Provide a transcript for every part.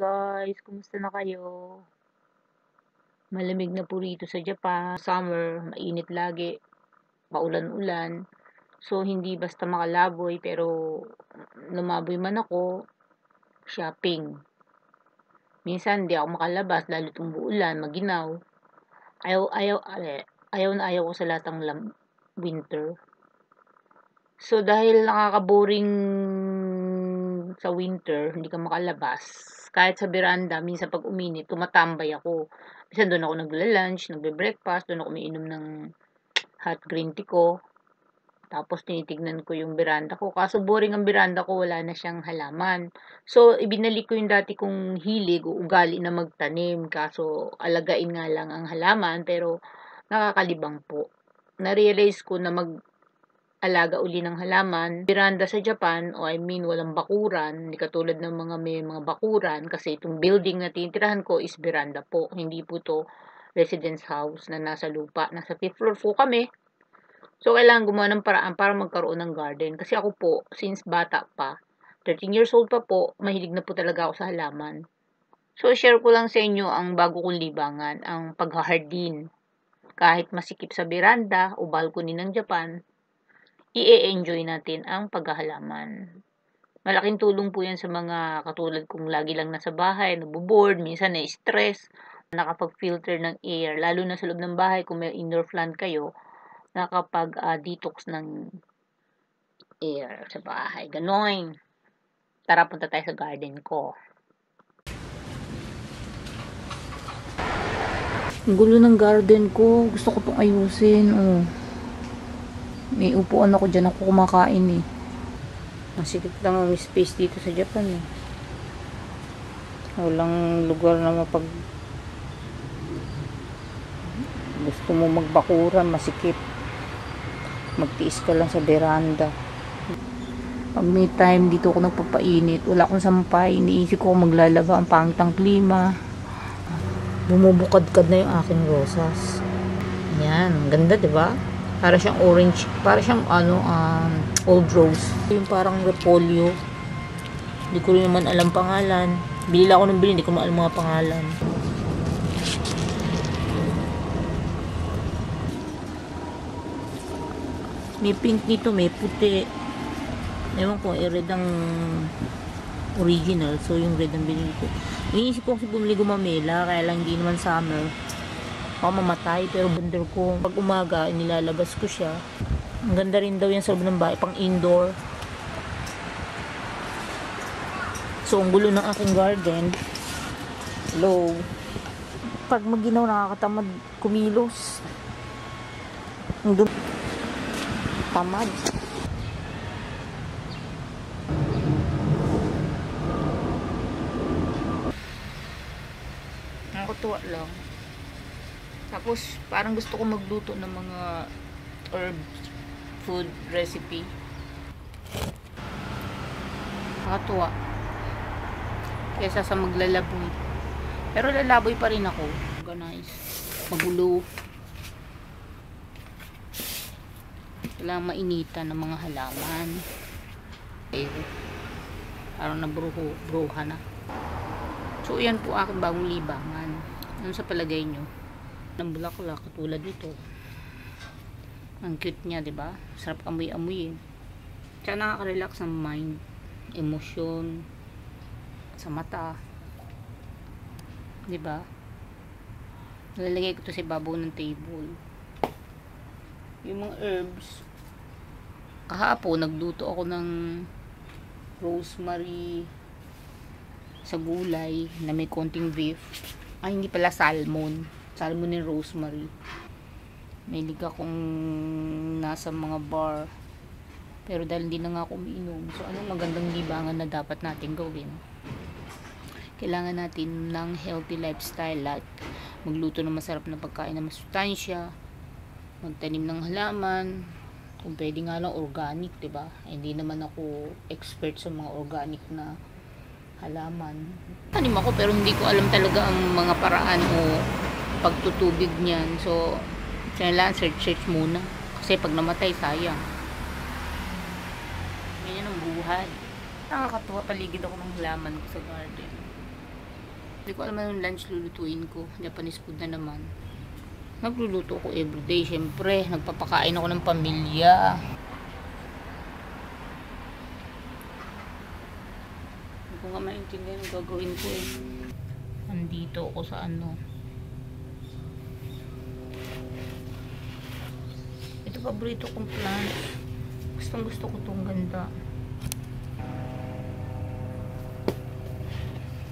guys, kumusta na kayo? Malamig na po rito sa Japan. Summer, mainit lagi, paulan-ulan. So, hindi basta makalaboy, pero lumaboy man ako, shopping. Minsan, di ako makalabas, lalo itong buulan, maginaw. Ayaw ko sa latang winter. So, dahil nakaka-boring sa winter, hindi ka makalabas. Kahit sa veranda, minsan pag uminit, tumatambay ako. Minsan doon ako nagla-lunch, nagbe-breakfast, doon ako umiinom ng hot green tea ko. Tapos tinitignan ko yung veranda ko. Kaso boring ang veranda ko, wala na siyang halaman. So, ibinalik ko yung dati kong hilig o ugali na magtanim. Kaso, alagain nga lang ang halaman, pero nakakalibang po. Na-realize ko na alaga uli ng halaman. Veranda sa Japan, walang bakuran, hindi katulad ng may mga bakuran, kasi itong building na tinitirahan ko is veranda po. Hindi po to residence house na nasa lupa. Nasa 5th floor po kami. So, kailangan gumawa ng paraan para magkaroon ng garden. Kasi ako po, since bata pa, 13 years old pa po, mahilig na po talaga ako sa halaman. So, share ko lang sa inyo ang bago kong libangan, ang paghahardin. Kahit masikip sa veranda o balcony ng Japan, i-enjoy natin ang paghahalaman. Malaking tulong po yan sa mga katulad kong lagi lang nasa bahay, naboboard, minsan na-stress, nakapag-filter ng air, lalo na sa loob ng bahay kung may indoor plant kayo, nakapag-detox ng air sa bahay. Ganon. Tara, punta tayo sa garden ko. Ang gulo ng garden ko. Gusto ko itong ayusin. Oh. May upuan ako dyan. Ako kumakain eh. Masikip lang ang space dito sa Japan eh. Walang lugar na gusto mo magbakuran, masikip. Magtiis ka lang sa veranda. Pag may time dito ako nagpapainit, wala akong sampay, iniisip ko maglalaba, ang pangit ng klima. Bumubukad-kad na yung aking rosas. Yan, ang ganda, 'di ba? Para siyang orange, para siyang old rose. Yung parang repolyo. Hindi ko rin naman alam pangalan. Bili ako ng bili, hindi ko maalam mga pangalan. May pink nito, may puti. Ewan ko, red ang original. So, yung red ang binili ko. Iniisip ko kasi bumili gumamela, kaya lang hindi naman summer. Ako mamatay, pero bundar ko. Pag umaga, nilalabas ko siya. Ang ganda rin daw yan sa loob ng bahay, pang indoor. So, ang gulo ng aking garden. Hello. Pag maginaw, nakakatamad kumilos. Ang tamad. Nakakatuwa lang. Tapos, parang gusto ko magluto ng mga herbs, food recipe. Nakakatuwa. Kesa sa maglalaboy. Pero lalaboy pa rin ako. Organize. Magulo. Kailangan mainitan ng mga halaman. Parang bruha na. So, yan po aking bagong libangan. Ano sa palagay nyo? Ng bulaklak katulad nito. Ang cute niya, 'di ba? Sarap amoy-amoy. Tsaka nakaka-relax ang mind, emosyon sa mata. 'Di ba? Nilalagay ko 'to sa ibabaw ng table. Yung mga herbs. Kahapon nagluto ako ng rosemary sa gulay na may konting beef. Ay, hindi pala salmon. Salmon and rosemary. May liga kong nasa mga bar. Pero dahil hindi na nga ako umiinom. So, anong magandang libangan na dapat natin gawin? Kailangan natin ng healthy lifestyle. Like, magluto ng masarap na pagkain na masustansya. Magtanim ng halaman. Kung pwede nga lang organic, diba? Hindi naman ako expert sa mga organic na halaman. Tanim ako pero hindi ko alam talaga ang mga paraan o pagtutubig niyan. So, kailangan search muna. Kasi pag namatay, sayang. Ganyan ang buhay. Nakakatuwa, paligid ako ng halaman ko sa garden. Hindi ko alam anong lunch lulutuin ko. Japanese food na naman. Nagluluto ko everyday. Siyempre, nagpapakain ako ng pamilya. Hindi ko nga maintindihan ang gagawin ko eh. Andito ako sa ano. Ito paborito kong plant. Gustong gusto ko itong ganda.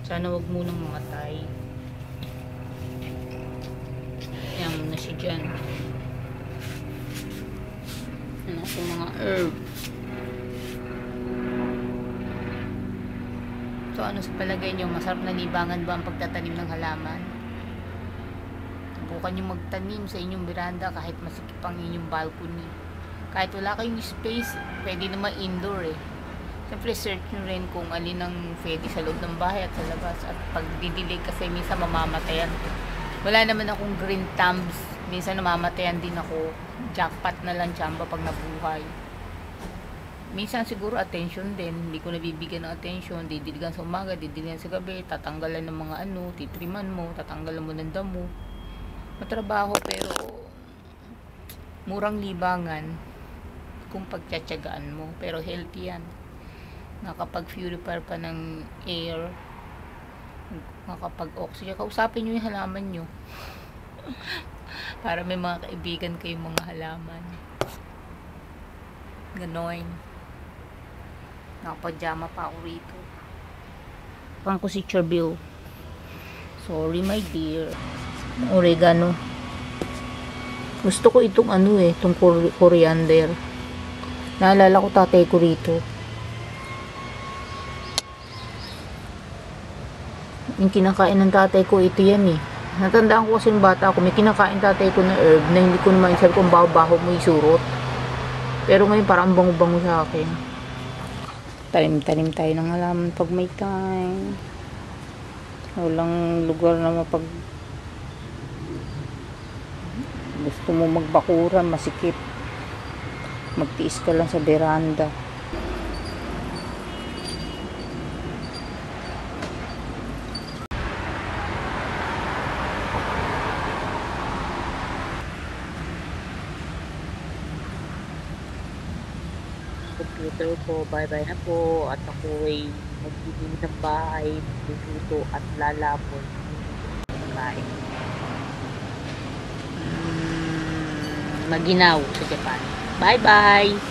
Sana wag munang mamatay. Ayan muna siya dyan. Ano ako mga herb. So ano sa palagay nyo? Masarap na libangan ba ang pagtatanim ng halaman? Subukan nyo magtanim sa inyong veranda kahit masikip ang inyong balcony. Kahit wala kayong space, pwede naman indoor eh. Siyempre search nyo rin kung alin ang pwede sa loob ng bahay at sa labas. At pag didilig kasi minsan mamamatayan. Wala naman akong green thumbs. Minsan namamatayan din ako. Jackpot na lang tsamba pag nabuhay. Minsan siguro attention din. Hindi ko nabibigyan ng attention. Didiligan sa umaga, didiligan sa gabi. Tatanggalan ng mga ano, titriman mo, tatanggalan mo ng damo. Matrabaho pero murang libangan kung pagtsatsagaan mo. Pero healthy yan. Nakapag-purify pa ng air. Nakapag-oxygen. Kausapin nyo yung halaman nyo. Para may mga kaibigan kayong mga halaman. Ganon. Nakapajama pa ako rito. Pang ko si Charbil. Sorry my dear. Oregano. Gusto ko itong ano eh. Itong coriander. Naalala ko tatay ko rito. Yung kinakain ng tatay ko, ito yan eh. Natandaan ko kasi yung bata ako, may kinakain tatay ko na herb na hindi ko naman isabi kung baho-baho mo isurot. Pero ngayon parang bango-bango sa akin. Tanim-tanim tayo ng halaman pag may time. Walang lugar na mapag gusto mo magbakuran, masikip. Magtiis ka lang sa veranda. Computer ko, bye-bye na po. At ako ay magdidinig ng bahay, luluto at lalapon. Pagkain. Maginaw sa Japan. Bye-bye!